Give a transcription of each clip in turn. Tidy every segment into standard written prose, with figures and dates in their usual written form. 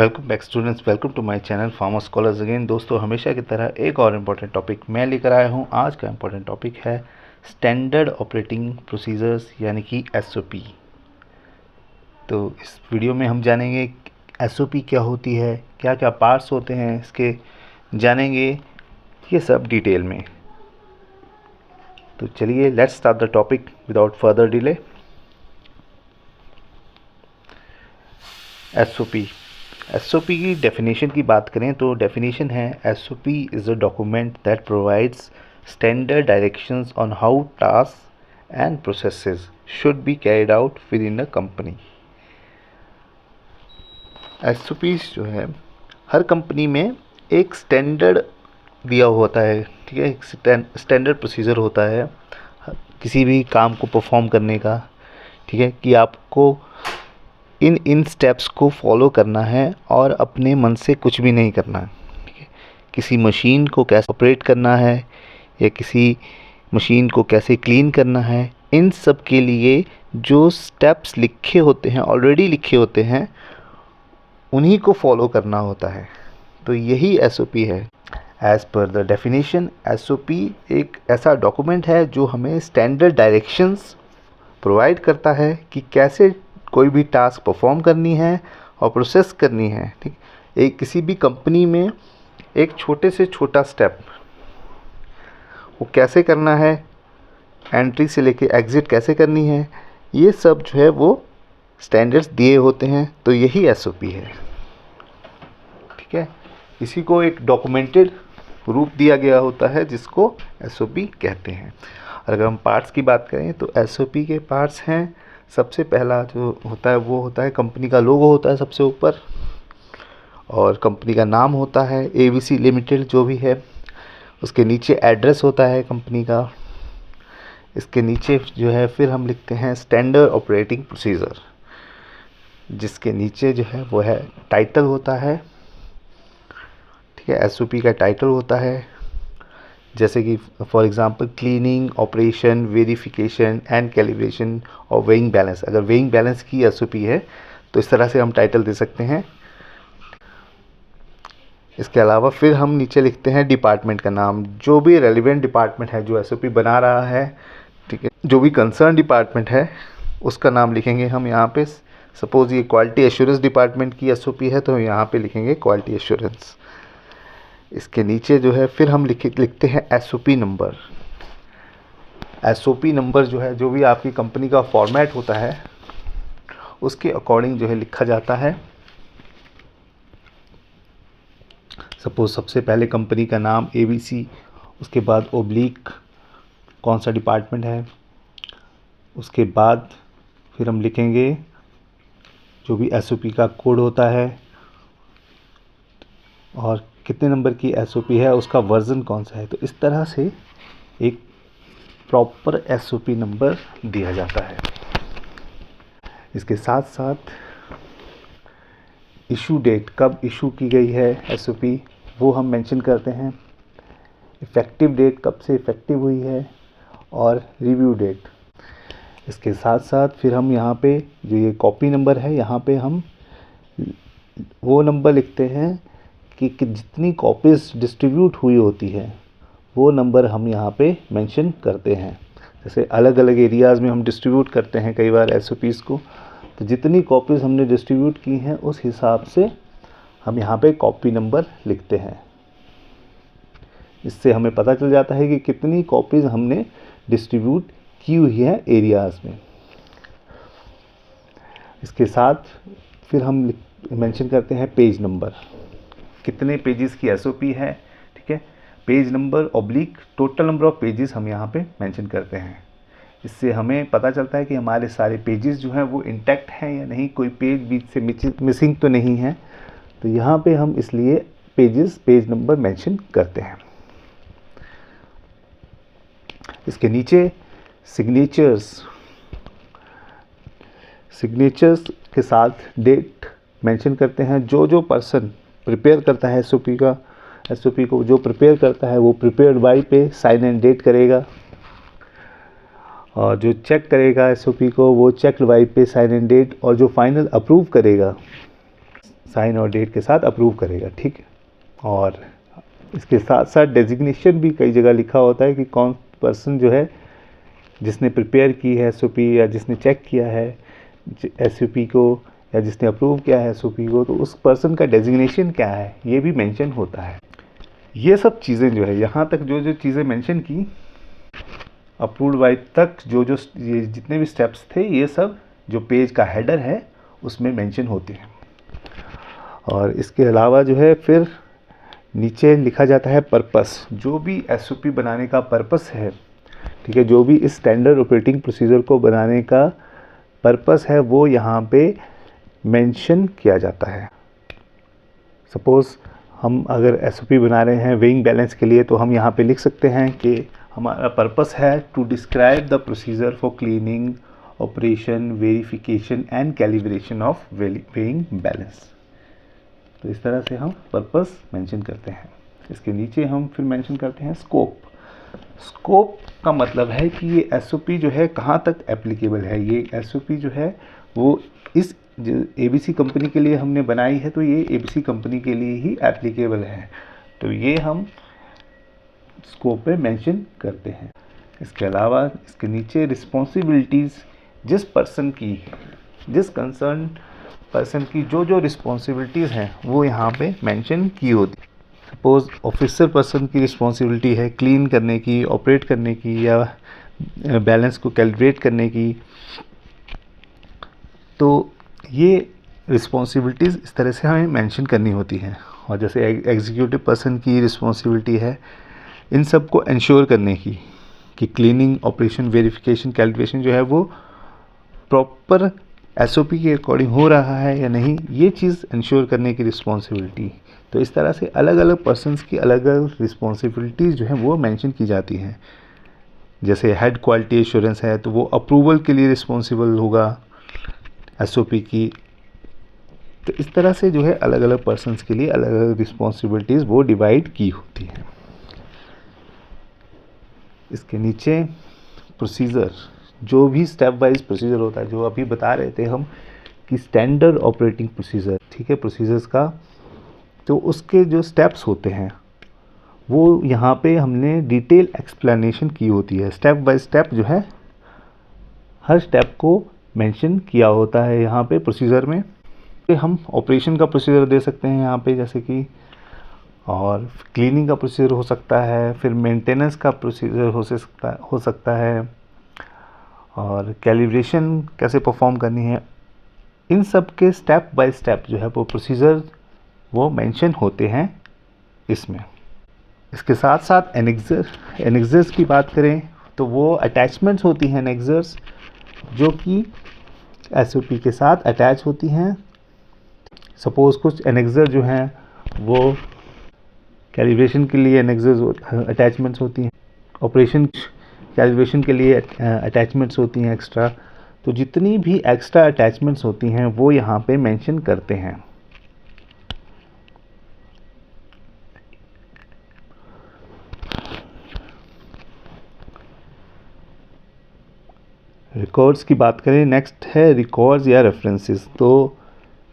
Welcome back students, welcome to my channel pharma scholars again. दोस्तों, हमेशा की तरह एक और इम्पॉर्टेंट टॉपिक मैं लेकर आया हूँ। आज का इम्पॉर्टेंट टॉपिक है स्टैंडर्ड ऑपरेटिंग प्रोसीजर्स यानी कि एसओपी। तो इस वीडियो में हम जानेंगे एसओपी क्या होती है, क्या क्या पार्ट्स होते हैं इसके, जानेंगे ये सब डिटेल में। तो चलिए let's start the topic without further delay. SOP की डेफिनेशन की बात करें तो डेफिनेशन है SOP is a document that provides standard directions on how task and processes should be carried out with in a company. SOPs जो है हर company में एक स्टैंडर्ड दिया होता है, ठीक है। एक स्टैंडर्ड प्रोसीजर होता है किसी भी काम को परफॉर्म करने का, ठीक है, कि आपको इन स्टेप्स को फॉलो करना है और अपने मन से कुछ भी नहीं करना है, ठीक है। किसी मशीन को कैसे ऑपरेट करना है या किसी मशीन को कैसे क्लीन करना है, इन सब के लिए जो स्टेप्स लिखे होते हैं, ऑलरेडी लिखे होते हैं, उन्हीं को फॉलो करना होता है। तो यही एसओपी है। As per the definition, SOP एक ऐसा डॉक्यूमेंट है जो हमें स्टैंडर्ड डायरेक्शंस प्रोवाइड करता है कि कैसे कोई भी टास्क परफॉर्म करनी है और प्रोसेस करनी है, ठीक। एक किसी भी कंपनी में एक छोटे से छोटा स्टेप वो कैसे करना है, एंट्री से लेके एग्ज़िट कैसे करनी है, ये सब जो है वो स्टैंडर्ड्स दिए होते हैं। तो यही एसओपी है, ठीक है। इसी को एक डॉक्यूमेंटेड रूप दिया गया होता है जिसको एसओपी कहते हैं। और अगर हम पार्ट्स की बात करें तो एसओपी के पार्ट्स हैं, सबसे पहला जो होता है वो होता है कंपनी का लोगो होता है सबसे ऊपर, और कंपनी का नाम होता है एबीसी लिमिटेड जो भी है। उसके नीचे एड्रेस होता है कंपनी का। इसके नीचे जो है फिर हम लिखते हैं स्टैंडर्ड ऑपरेटिंग प्रोसीजर, जिसके नीचे जो है वो है टाइटल होता है, ठीक है। एसओपी का टाइटल होता है जैसे कि for example cleaning, operation, verification and calibration और वेइंग बैलेंस। अगर वेइंग बैलेंस की एसओपी है तो इस तरह से हम टाइटल दे सकते हैं। इसके अलावा फिर हम नीचे लिखते हैं डिपार्टमेंट का नाम, जो भी रेलिवेंट डिपार्टमेंट है जो एसओपी बना रहा है, ठीक है, जो भी कंसर्न डिपार्टमेंट है उसका नाम लिखेंगे हम यहाँ पे। सपोज़ ये क्वालिटी एश्योरेंस डिपार्टमेंट की एसओपी है तो यहाँ पे लिखेंगे क्वालिटी एश्योरेंस। इसके नीचे जो है फिर हम लिखते हैं एसओपी नंबर। एसओपी नंबर जो है, जो भी आपकी कंपनी का फॉर्मेट होता है उसके अकॉर्डिंग जो है लिखा जाता है। सपोज सबसे पहले कंपनी का नाम एबीसी, उसके बाद ओब्लिक कौन सा डिपार्टमेंट है, उसके बाद फिर हम लिखेंगे जो भी एसओपी का कोड होता है और कितने नंबर की एसओपी है, उसका वर्जन कौन सा है। तो इस तरह से एक प्रॉपर एसओपी नंबर दिया जाता है। इसके साथ साथ इशू डेट, कब इशू की गई है एसओपी, वो हम मेंशन करते हैं। इफ़ेक्टिव डेट, कब से इफ़ेक्टिव हुई है, और रिव्यू डेट। इसके साथ साथ फिर हम यहाँ पे जो ये कॉपी नंबर है, यहाँ पे हम वो नंबर लिखते हैं कि जितनी कॉपीज़ डिस्ट्रीब्यूट हुई होती है वो नंबर हम यहाँ पे मेंशन करते हैं। जैसे अलग अलग एरियाज़ में हम डिस्ट्रीब्यूट करते हैं कई बार एसओपीज़ को, तो जितनी कॉपीज़ हमने डिस्ट्रीब्यूट की हैं उस हिसाब से हम यहाँ पे कॉपी नंबर लिखते हैं। इससे हमें पता चल जाता है कि कितनी कॉपीज़ हमने डिस्ट्रीब्यूट की हुई है एरियाज़ में। इसके साथ फिर हम मेंशन करते हैं पेज नंबर, कितने पेजेस की एसओपी है, ठीक है। Page number oblique total number of pages हम यहाँ पे मेंशन करते हैं। इससे हमें पता चलता है कि हमारे सारे पेजेस जो हैं वो इंटैक्ट हैं या नहीं, कोई पेज बीच से मिसिंग तो नहीं है। तो यहाँ पे हम इसलिए पेज नंबर मेंशन करते हैं। इसके नीचे सिग्नेचर्स के साथ डेट मेंशन करते हैं। जो पर्सन प्रिपेयर करता है एसओपी को जो प्रिपेयर करता है वो प्रिपेयर्ड बाय पे साइन एंड डेट करेगा, और जो चेक करेगा एसओपी को वो चेक्ड बाय पे साइन एंड डेट, और जो फाइनल अप्रूव करेगा साइन और डेट के साथ अप्रूव करेगा, ठीक है। और इसके साथ साथ डेजिग्नेशन भी कई जगह लिखा होता है कि कौन पर्सन जो है जिसने प्रिपेयर की है एसओपी या जिसने चेक किया है एसओपी को या जिसने अप्रूव किया है एसओपी को, तो उस पर्सन का डेजिग्नेशन क्या है ये भी मेंशन होता है। ये सब चीज़ें जो है यहाँ तक जो जो चीज़ें मेंशन की अप्रूव्ड बाय तक जो जो ये जितने भी स्टेप्स थे ये सब जो पेज का हेडर है उसमें मेंशन होते हैं। और इसके अलावा जो है फिर नीचे लिखा जाता है पर्पस, जो भी एसओपी बनाने का पर्पस है, ठीक है, जो भी इस स्टैंडर्ड ऑपरेटिंग प्रोसीजर को बनाने का पर्पस है वो यहाँ पे मेंशन किया जाता है। सपोज़ हम अगर एसओपी बना रहे हैं वेइंग बैलेंस के लिए तो हम यहाँ पे लिख सकते हैं कि हमारा पर्पस है to describe the procedure for cleaning operation verification and calibration of weighing balance. तो इस तरह से हम पर्पस मेंशन करते हैं। इसके नीचे हम फिर मेंशन करते हैं स्कोप। स्कोप का मतलब है कि ये एसओपी जो है कहाँ तक एप्लीकेबल है। ये एसओपी जो है वो इस जो एबीसी कंपनी के लिए हमने बनाई है तो ये एबीसी कंपनी के लिए ही एप्लीकेबल है, तो ये हम स्कोप पे मेंशन करते हैं। इसके अलावा इसके नीचे रिस्पॉन्सिबिलिटीज़ जिस पर्सन की, जिस कंसर्न पर्सन की जो जो रिस्पॉन्सिबिलिटीज़ हैं वो यहाँ पे मेंशन की होती है। सपोज़ ऑफिसर पर्सन की रिस्पॉन्सिबिलिटी है क्लीन करने की, ऑपरेट करने की या बैलेंस को कैलिब्रेट करने की, तो ये रिस्पॉन्सिबिलिटीज़ इस तरह से हमें मेंशन करनी होती हैं। और जैसे एग्जीक्यूटिव पर्सन की रिस्पॉन्सिबिलिटी है इन सब को इंश्योर करने की कि क्लीनिंग ऑपरेशन वेरिफिकेशन कैलिब्रेशन जो है वो प्रॉपर एसओपी के अकॉर्डिंग हो रहा है या नहीं, ये चीज़ इंश्योर करने की रिस्पॉन्सिबिलिटी। तो इस तरह से अलग अलग पर्सन्स की अलग अलग रिस्पॉन्सिबिलिटीज़ जो हैं वो मेंशन की जाती हैं। जैसे हेड क्वालिटी एश्योरेंस है तो वो अप्रूवल के लिए रिस्पॉन्सिबल होगा एसओपी की। तो इस तरह से जो है अलग अलग पर्सन्स के लिए अलग अलग रिस्पॉन्सिबिलिटीज़ वो डिवाइड की होती हैं। इसके नीचे प्रोसीजर, जो भी स्टेप वाइज प्रोसीजर होता है, जो अभी बता रहे थे हम कि स्टैंडर्ड ऑपरेटिंग प्रोसीजर, ठीक है, प्रोसीजर्स का, तो उसके जो स्टेप्स होते हैं वो यहाँ पे हमने डिटेल एक्सप्लेनेशन की होती है। स्टेप बाय स्टेप जो है हर स्टेप को मेंशन किया होता है यहाँ पे प्रोसीजर में। हम ऑपरेशन का प्रोसीजर दे सकते हैं यहाँ पे, जैसे कि, और क्लीनिंग का प्रोसीजर हो सकता है, फिर मेंटेनेंस का प्रोसीजर हो सकता है, और कैलिब्रेशन कैसे परफॉर्म करनी है, इन सब के स्टेप बाय स्टेप जो है वो प्रोसीजर वो मेंशन होते हैं इसमें। इसके साथ साथ एनेक्सर्स की बात करें तो वो अटैचमेंट्स होती हैं एनेक्सर्स जो कि एसओपी के साथ अटैच होती हैं। सपोज़ कुछ एनेक्सर जो हैं वो कैलिब्रेशन के लिए एनेक्सर्स अटैचमेंट्स होती हैं, ऑपरेशन कैलिब्रेशन के लिए अटैचमेंट्स होती हैं एक्स्ट्रा। तो जितनी भी एक्स्ट्रा अटैचमेंट्स होती हैं वो यहाँ पे मेंशन करते हैं। रिकॉर्ड्स की बात करें, नेक्स्ट है रिकॉर्ड्स या रेफरेंसेस। तो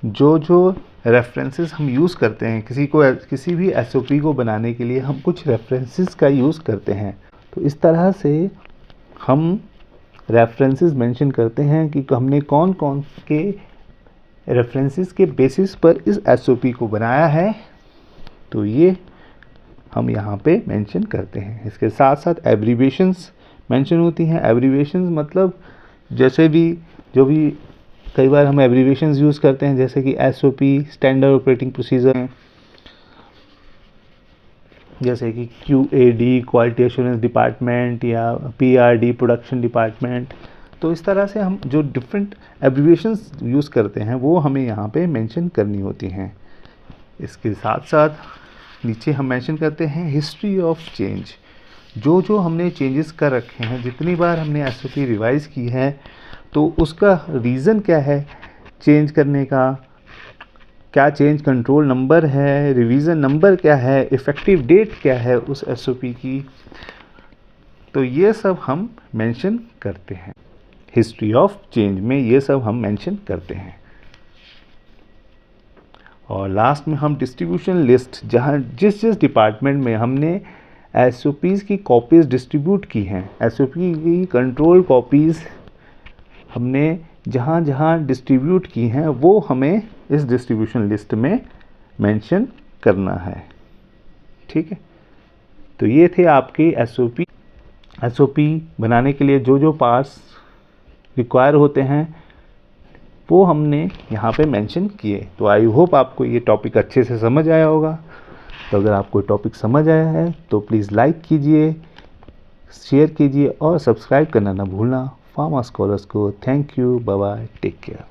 जो जो रेफरेंसेस हम यूज़ करते हैं किसी भी एसओपी को बनाने के लिए हम कुछ रेफरेंसेस का यूज़ करते हैं। तो इस तरह से हम रेफरेंसेस मेंशन करते हैं कि हमने कौन कौन के रेफरेंसेस के बेसिस पर इस एसओपी को बनाया है, तो ये हम यहाँ पे मेंशन करते हैं। इसके साथ साथ एब्रीविएशंस मेंशन होती हैं। एब्रीविएशंस मतलब जैसे भी जो भी कई बार हम एब्रीविएशंस यूज़ करते हैं, जैसे कि एसओपी स्टैंडर्ड ऑपरेटिंग प्रोसीजर हैं, जैसे कि क्यूएडी क्वालिटी एश्योरेंस डिपार्टमेंट या पीआरडी प्रोडक्शन डिपार्टमेंट। तो इस तरह से हम जो डिफरेंट एब्रीविएशंस यूज़ करते हैं वो हमें यहाँ पे मेंशन करनी होती हैं। इसके साथ साथ नीचे हम मेंशन करते हैं हिस्ट्री ऑफ चेंज। जो जो हमने चेंजेस कर रखे हैं, जितनी बार हमने एसओपी रिवाइज़ की है, तो उसका रीज़न क्या है चेंज करने का, क्या चेंज कंट्रोल नंबर है, रिवीजन नंबर क्या है, इफ़ेक्टिव डेट क्या है उस एसओपी की। तो ये सब हम मेंशन करते हैं। हिस्ट्री ऑफ चेंज में ये सब हम मेंशन करते हैं। और लास्ट में हम डिस्ट्रीब्यूशन लिस्ट, जहाँ जिस जिस डिपार्टमेंट में हमने एसओपीज़ की कॉपीज़ डिस्ट्रीब्यूट की हैं, एसओपी की कंट्रोल कॉपीज़ हमने जहाँ जहाँ डिस्ट्रीब्यूट की हैं वो हमें इस डिस्ट्रीब्यूशन लिस्ट में मेंशन करना है। ठीक है, तो ये थे आपके एसओपी बनाने के लिए जो जो पार्ट्स रिक्वायर होते हैं वो हमने यहाँ पे मेंशन किए। तो आई होप आपको ये टॉपिक अच्छे से समझ आया होगा। तो अगर आपको टॉपिक समझ आया है तो प्लीज़ लाइक कीजिए, शेयर कीजिए और सब्सक्राइब करना ना भूलना फार्मा स्कॉलर्स को। Thank you, bye bye, take care.